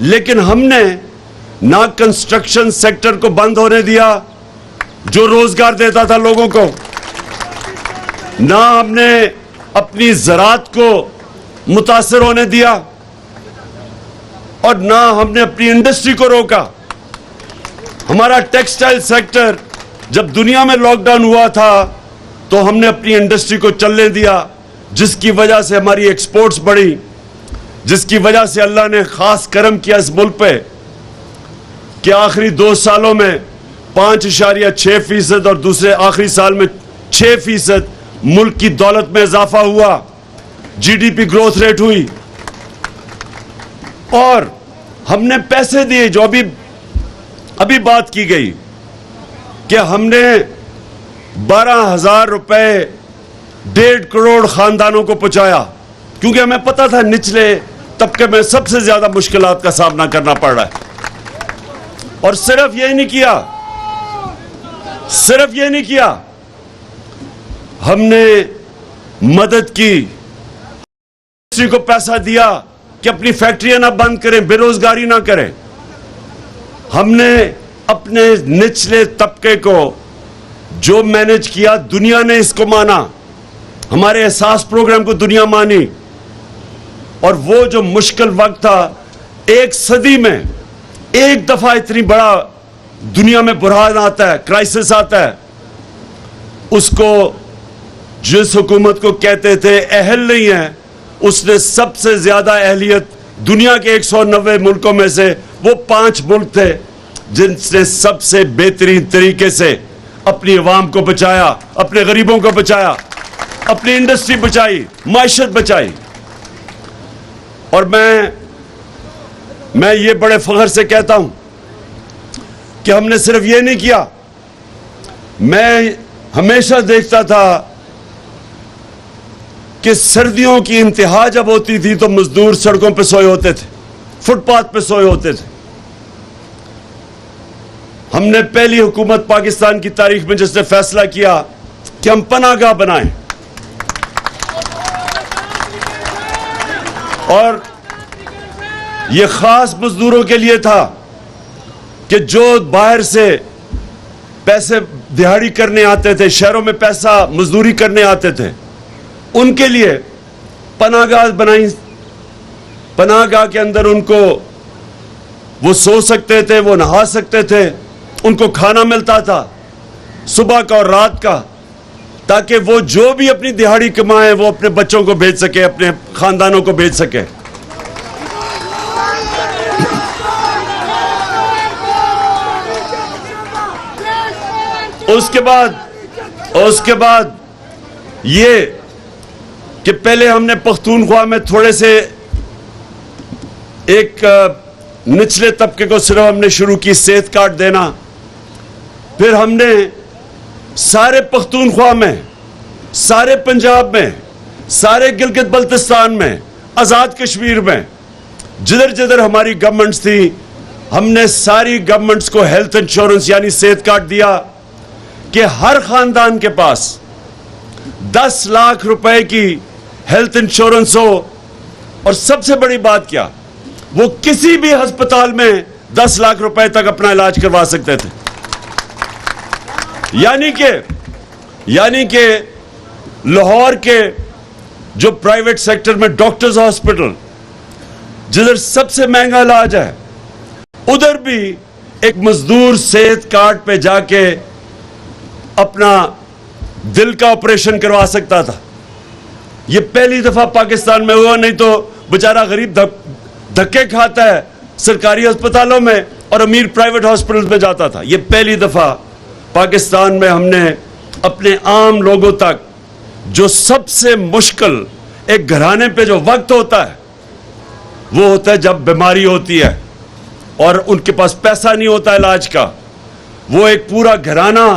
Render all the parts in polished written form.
لیکن ہم نے نہ کنسٹرکشن سیکٹر کو بند ہونے دیا جو روزگار دیتا تھا لوگوں کو، نہ ہم نے اپنی زراعت کو متاثر ہونے دیا، اور نہ ہم نے اپنی انڈسٹری کو روکا۔ ہمارا ٹیکسٹائل سیکٹر جب دنیا میں لاک ڈاؤن ہوا تھا تو ہم نے اپنی انڈسٹری کو چلنے دیا، جس کی وجہ سے ہماری ایکسپورٹس بڑھی، جس کی وجہ سے اللہ نے خاص کرم کیا اس ملک پہ کہ آخری 2 سالوں میں 5.6% اور دوسرے آخری سال میں 6% ملک کی دولت میں اضافہ ہوا، G D P growth rate ہوئی، اور ہم نے پیسے دیے جو ابھی بات کی گئی کہ ہم نے 12,000 روپے 1.5 کروڑ خاندانوں کو پہنچایا، کیونکہ ہمیں پتا تھا نچلے طبقے میں سب سے زیادہ مشکلات کا سامنا کرنا پڑ رہا ہے۔ اور صرف یہ نہیں کیا، ہم نے مدد کی، کسی کو پیسہ دیا کہ اپنی فیکٹریاں نہ بند کریں، بے روزگاری نہ کریں۔ ہم نے اپنے نچلے طبقے کو جو مینج کیا، دنیا نے اس کو مانا، ہمارے احساس پروگرام کو دنیا مانی، اور وہ جو مشکل وقت تھا، 1 صدی میں ایک دفعہ اتنی بڑا دنیا میں بحران آتا ہے، کرائسس آتا ہے، اس کو جس حکومت کو کہتے تھے اہل نہیں ہے، اس نے سب سے زیادہ اہلیت دنیا کے 190 ملکوں میں سے وہ 5 ملک تھے جن نے سب سے بہترین طریقے سے اپنی عوام کو بچایا، اپنے غریبوں کو بچایا، اپنی انڈسٹری بچائی، معیشت بچائی۔ اور میں یہ بڑے فخر سے کہتا ہوں کہ ہم نے صرف یہ نہیں کیا، میں ہمیشہ دیکھتا تھا کہ سردیوں کی انتہا جب ہوتی تھی تو مزدور سڑکوں پہ سوئے ہوتے تھے، فٹ پاتھ پہ سوئے ہوتے تھے۔ ہم نے پہلی حکومت پاکستان کی تاریخ میں جس نے فیصلہ کیا کہ ہم پناہ گاہ بنائیں، اور یہ خاص مزدوروں کے لیے تھا کہ جو باہر سے پیسے دہاڑی کرنے آتے تھے، شہروں میں پیسہ مزدوری کرنے آتے تھے، ان کے لیے پناہ گاہ بنائی۔ پناہ گاہ کے اندر ان کو وہ سو سکتے تھے، وہ نہا سکتے تھے، ان کو کھانا ملتا تھا صبح کا اور رات کا، تاکہ وہ جو بھی اپنی دہاڑی کمائیں وہ اپنے بچوں کو بھیج سکے، اپنے خاندانوں کو بھیج سکے۔ اس کے بعد یہ کہ پہلے ہم نے پختونخوا میں تھوڑے سے ایک نچلے طبقے کو صرف ہم نے شروع کی صحت کارڈ دینا، پھر ہم نے سارے پختونخوا میں، سارے پنجاب میں، سارے گلگت بلتستان میں، آزاد کشمیر میں، جدھر جدھر ہماری گورنمنٹس تھی، ہم نے ساری گورنمنٹس کو ہیلتھ انشورنس یعنی صحت کارڈ دیا کہ ہر خاندان کے پاس 10 لاکھ روپے کی ہیلتھ انشورنس ہو، اور سب سے بڑی بات کیا، وہ کسی بھی ہسپتال میں 10 لاکھ روپے تک اپنا علاج کروا سکتے تھے۔ یعنی کہ لاہور کے جو پرائیویٹ سیکٹر میں ڈاکٹرز ہاسپٹل جدھر سب سے مہنگا علاج ہے، ادھر بھی ایک مزدور صحت کارڈ پہ جا کے اپنا دل کا آپریشن کروا سکتا تھا۔ یہ پہلی دفعہ پاکستان میں ہوا، نہیں تو بیچارہ غریب دھکے کھاتا ہے سرکاری ہسپتالوں میں اور امیر پرائیویٹ ہاسپٹل میں جاتا تھا۔ یہ پہلی دفعہ پاکستان میں ہم نے اپنے عام لوگوں تک جو سب سے مشکل ایک گھرانے پہ جو وقت ہوتا ہے وہ ہوتا ہے جب بیماری ہوتی ہے اور ان کے پاس پیسہ نہیں ہوتا علاج کا، وہ ایک پورا گھرانہ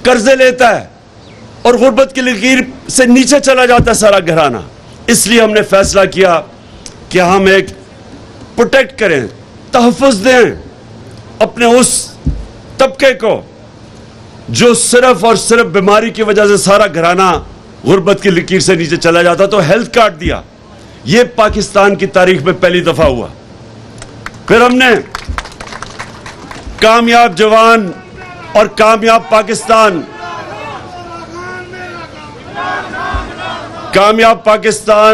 قرضے لیتا ہے اور غربت کی لکیر سے نیچے چلا جاتا ہے سارا گھرانہ۔ اس لیے ہم نے فیصلہ کیا کہ ہم ایک پروٹیکٹ کریں، تحفظ دیں اپنے اس طبقے کو جو صرف اور صرف بیماری کی وجہ سے سارا گھرانہ غربت کی لکیر سے نیچے چلا جاتا، تو ہیلتھ کارڈ دیا۔ یہ پاکستان کی تاریخ میں پہلی دفعہ ہوا پھر ہم نے کامیاب جوان اور کامیاب پاکستان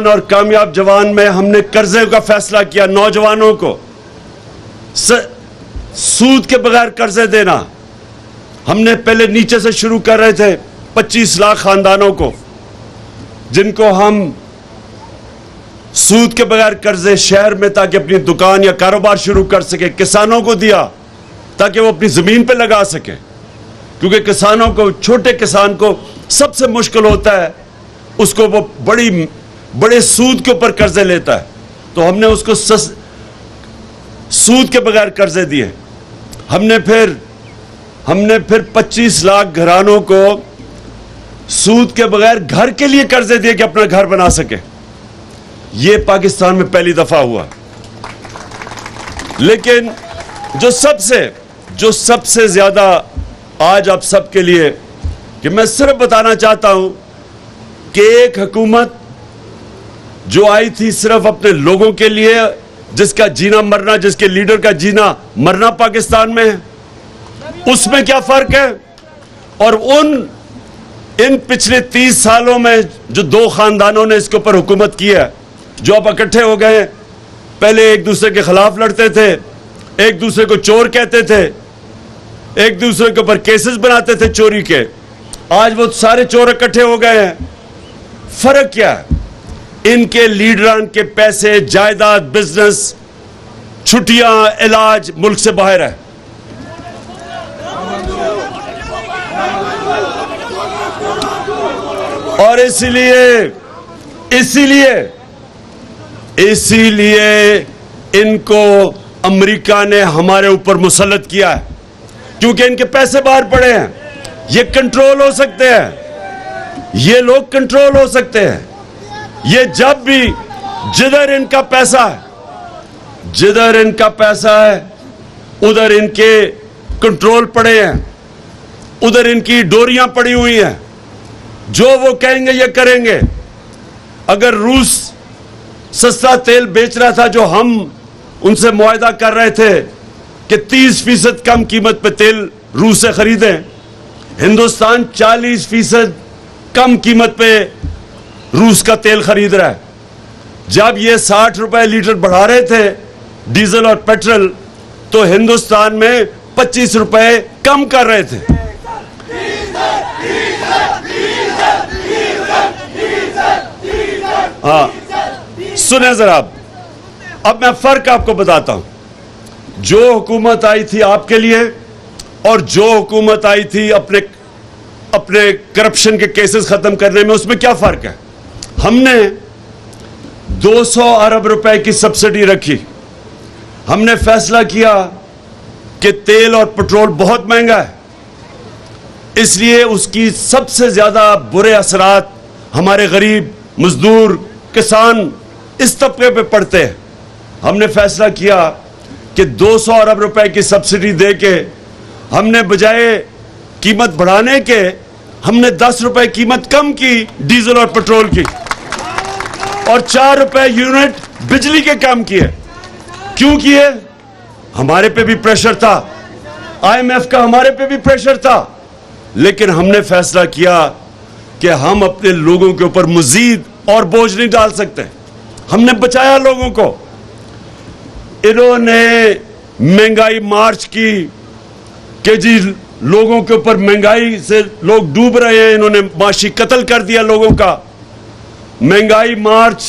اور کامیاب جوان میں ہم نے قرضے کا فیصلہ کیا. نوجوانوں کو سود کے بغیر قرضے دینا. ہم نے پہلے نیچے سے شروع کر رہے تھے. 25 لاکھ خاندانوں کو جن کو ہم سود کے بغیر قرضے شہر میں تاکہ اپنی دکان یا کاروبار شروع کر سکے. کسانوں کو دیا تاکہ وہ اپنی زمین پہ لگا سکے, کیونکہ کسانوں کو, چھوٹے کسان کو سب سے مشکل ہوتا ہے, اس کو وہ بڑے سود کے اوپر قرضے لیتا ہے. تو ہم نے اس کو سود کے بغیر قرضے دیے. ہم نے پھر 25 لاکھ گھرانوں کو سود کے بغیر گھر کے لیے قرضے دیے کہ اپنا گھر بنا سکے. یہ پاکستان میں پہلی دفعہ ہوا. لیکن جو سب سے زیادہ آج آپ سب کے لیے کہ میں صرف بتانا چاہتا ہوں کہ ایک حکومت جو آئی تھی صرف اپنے لوگوں کے لیے, جس کا جینا مرنا, جس کے لیڈر کا جینا مرنا پاکستان میں ہے, اس میں کیا فرق ہے؟ اور ان پچھلے 30 سالوں میں جو 2 خاندانوں نے اس کے اوپر حکومت کی ہے, جو اب اکٹھے ہو گئے, پہلے ایک دوسرے کے خلاف لڑتے تھے, ایک دوسرے کو چور کہتے تھے, ایک دوسرے کے اوپر کیسز بناتے تھے چوری کے, آج وہ سارے چور اکٹھے ہو گئے ہیں. فرق کیا ہے؟ ان کے لیڈران کے پیسے, جائیداد, بزنس, چھٹیاں, علاج ملک سے باہر ہے. اور اسی لیے ان کو امریکہ نے ہمارے اوپر مسلط کیا ہے, کیونکہ ان کے پیسے باہر پڑے ہیں. یہ کنٹرول ہو سکتے ہیں, یہ لوگ کنٹرول ہو سکتے ہیں. یہ جب بھی جدھر ان کا پیسہ ہے ادھر ان کے کنٹرول پڑے ہیں, ادھر ان کی ڈوریاں پڑی ہوئی ہیں. جو وہ کہیں گے یہ کریں گے. اگر روس سستا تیل بیچ رہا تھا, جو ہم ان سے معاہدہ کر رہے تھے کہ 30% کم قیمت پہ تیل روس سے خریدیں, ہندوستان 40% کم قیمت پہ روس کا تیل خرید رہا ہے. جب یہ 60 روپے لیٹر بڑھا رہے تھے ڈیزل اور پیٹرول, تو ہندوستان میں 25 روپے کم کر رہے تھے. ہاں سنیں ذرا, اب میں فرق آپ کو بتاتا ہوں. جو حکومت آئی تھی آپ کے لیے اور جو حکومت آئی تھی اپنے کرپشن کے کیسز ختم کرنے میں, اس میں کیا فرق ہے؟ ہم نے 200 ارب روپے کی سبسڈی رکھی. ہم نے فیصلہ کیا کہ تیل اور پٹرول بہت مہنگا ہے, اس لیے اس کی سب سے زیادہ برے اثرات ہمارے غریب, مزدور, کسان, اس طبقے پہ پڑتے ہیں. ہم نے فیصلہ کیا کہ 200 ارب روپے کی سبسڈی دے کے ہم نے بجائے قیمت بڑھانے کے, ہم نے 10 روپے قیمت کم کی ڈیزل اور پٹرول کی, اور 4 روپے یونٹ بجلی کے کم کیے. کیوں کیے؟ ہمارے پہ بھی پریشر تھا, IMF کا ہمارے پہ بھی پریشر تھا, لیکن ہم نے فیصلہ کیا کہ ہم اپنے لوگوں کے اوپر مزید اور بوجھ نہیں ڈال سکتے. ہم نے بچایا لوگوں کو. انہوں نے مہنگائی مارچ کی کہ جی لوگوں کے اوپر مہنگائی سے لوگ ڈوب رہے ہیں, انہوں نے معاشی قتل کر دیا لوگوں کا. مہنگائی مارچ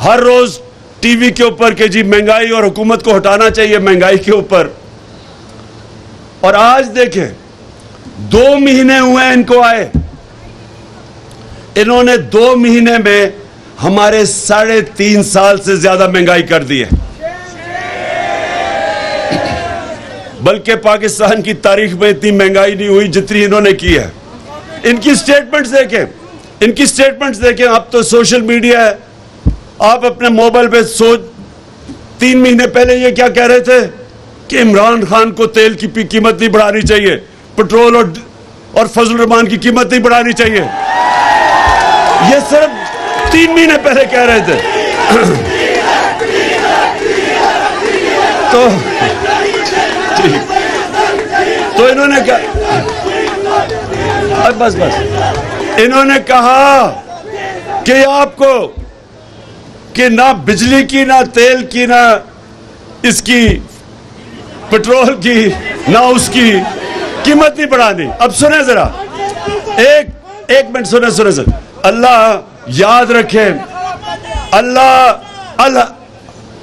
ہر روز ٹی وی کے اوپر کہ جی مہنگائی اور حکومت کو ہٹانا چاہیے مہنگائی کے اوپر. اور آج دیکھیں 2 مہینے ہوئے ان کو آئے, انہوں نے 2 مہینے میں ہمارے 3.5 سال سے زیادہ مہنگائی کر دی ہے. بلکہ پاکستان کی تاریخ میں اتنی مہنگائی نہیں ہوئی جتنی انہوں نے کی ہے. ان کی سٹیٹمنٹس دیکھیں, اب تو سوشل میڈیا ہے, آپ اپنے موبائل پہ 3 مہینے پہلے یہ کیا کہہ رہے تھے کہ عمران خان کو تیل کی قیمت نہیں بڑھانی چاہیے, پٹرول اور فضل الرحمان کی قیمت نہیں بڑھانی چاہیے. یہ صرف 3 مہینے پہلے کہہ رہے تھے. تو انہوں نے کہا بس انہوں نے کہا کہ آپ کو کہ نہ بجلی کی نہ تیل کی نہ اس کی پٹرول کی نہ اس کی قیمت نہیں بڑھانی. اب سنیں ذرا ایک منٹ سنیں سر. اللہ یاد رکھیں, اللہ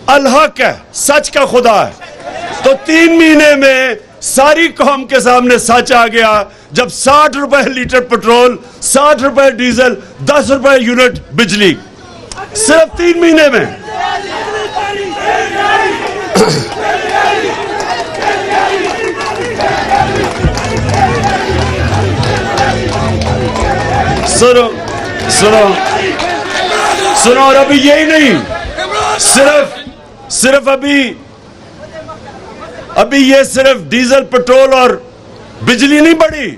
الحق ہے, سچ کا خدا ہے. تو 3 مہینے میں ساری قوم کے سامنے سچ آ گیا جب 60 روپے لیٹر پٹرول, 60 روپے ڈیزل, 10 روپے یونٹ بجلی, صرف 3 مہینے میں. سنو اور ابھی یہی نہیں, صرف ابھی یہ صرف ڈیزل پٹرول اور بجلی نہیں بڑھی,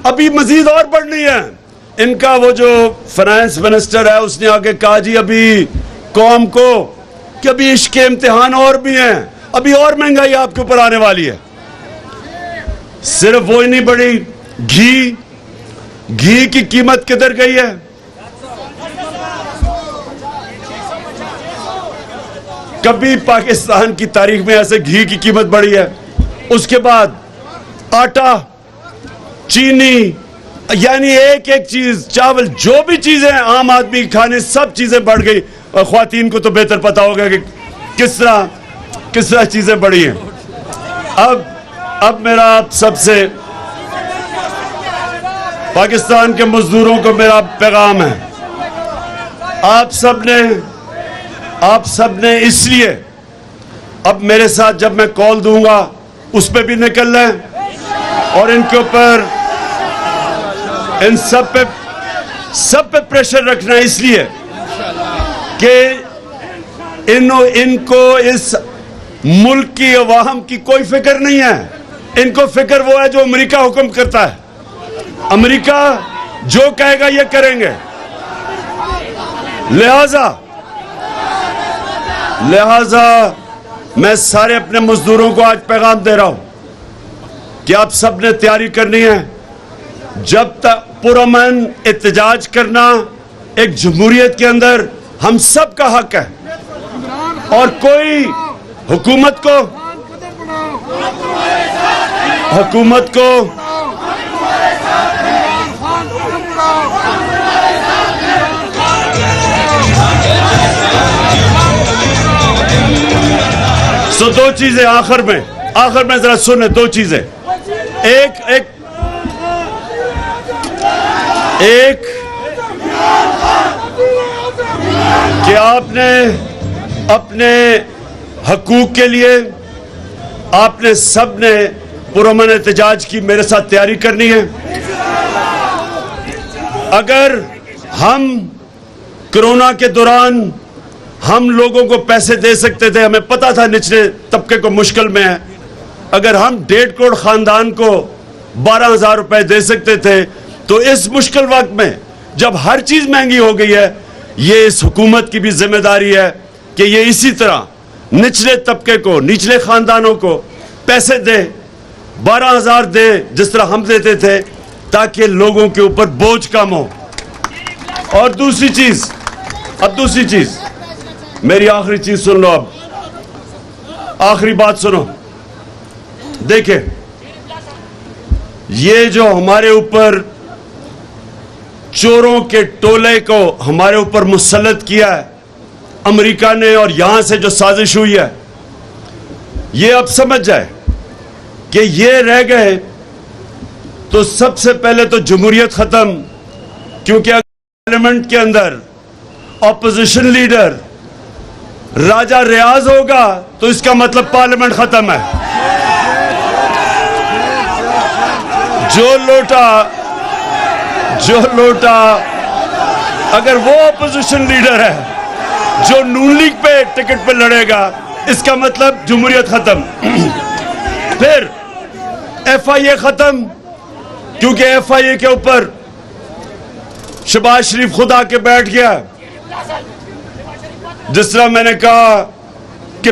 ابھی مزید اور بڑھنی ہے. ان کا وہ جو فائنانس منسٹر ہے اس نے آگے کہا جی ابھی قوم کو کہ ابھی عشق کے امتحان اور بھی ہیں, ابھی اور مہنگائی آپ کے اوپر آنے والی ہے. صرف وہی نہیں بڑھی, گھی کی قیمت کدھر گئی ہے؟ کبھی پاکستان کی تاریخ میں ایسے گھی کی قیمت بڑھی ہے؟ اس کے بعد آٹا, چینی, یعنی ایک چیز, چاول, جو بھی چیزیں عام آدمی کھانے, سب چیزیں بڑھ گئی. اور خواتین کو تو بہتر پتا ہوگا کہ کس طرح چیزیں بڑھی ہیں. اب میرا آپ سب سے, پاکستان کے مزدوروں کو میرا پیغام ہے, آپ سب نے اس لیے اب میرے ساتھ جب میں کال دوں گا اس پہ بھی نکل لیں, اور ان کے اوپر ان سب پہ پریشر رکھنا, اس لیے کہ ان کو اس ملک کی عوام کی کوئی فکر نہیں ہے. ان کو فکر وہ ہے جو امریکہ حکم کرتا ہے. امریکہ جو کہے گا یہ کریں گے. لہذا میں سارے اپنے مزدوروں کو آج پیغام دے رہا ہوں کہ آپ سب نے تیاری کرنی ہے. جب تک پرامن احتجاج کرنا ایک جمہوریت کے اندر ہم سب کا حق ہے, اور کوئی حکومت کو سو دو چیزیں آخر میں ذرا سنیں, 2 چیزیں. ایک کہ آپ نے اپنے حقوق کے لیے آپ نے سب نے پرامن احتجاج کی میرے ساتھ تیاری کرنی ہے. اگر ہم کرونا کے دوران ہم لوگوں کو پیسے دے سکتے تھے, ہمیں پتا تھا نچلے طبقے کو مشکل میں ہے, اگر ہم 1.5 کروڑ خاندان کو 12,000 روپے دے سکتے تھے, تو اس مشکل وقت میں جب ہر چیز مہنگی ہو گئی ہے, یہ اس حکومت کی بھی ذمہ داری ہے کہ یہ اسی طرح نچلے طبقے کو, نچلے خاندانوں کو پیسے دے, 12,000 دے جس طرح ہم دیتے تھے, تاکہ لوگوں کے اوپر بوجھ کم ہو. اور دوسری چیز میری آخری چیز سن لو, اب آخری بات سنو. دیکھیں, یہ جو ہمارے اوپر چوروں کے ٹولے کو ہمارے اوپر مسلط کیا ہے امریکہ نے, اور یہاں سے جو سازش ہوئی ہے, یہ اب سمجھ جائے کہ یہ رہ گئے تو سب سے پہلے تو جمہوریت ختم, کیونکہ اگر پارلیمنٹ کے اندر اپوزیشن لیڈر راجہ ریاض ہوگا تو اس کا مطلب پارلیمنٹ ختم ہے. جو لوٹا اگر وہ اپوزیشن لیڈر ہے جو نون لیگ پہ ٹکٹ پہ لڑے گا, اس کا مطلب جمہوریت ختم. پھر ایف آئی اے ختم, کیونکہ ایف آئی اے کے اوپر شہباز شریف خود آ کے بیٹھ گیا. جس طرح میں نے کہا کہ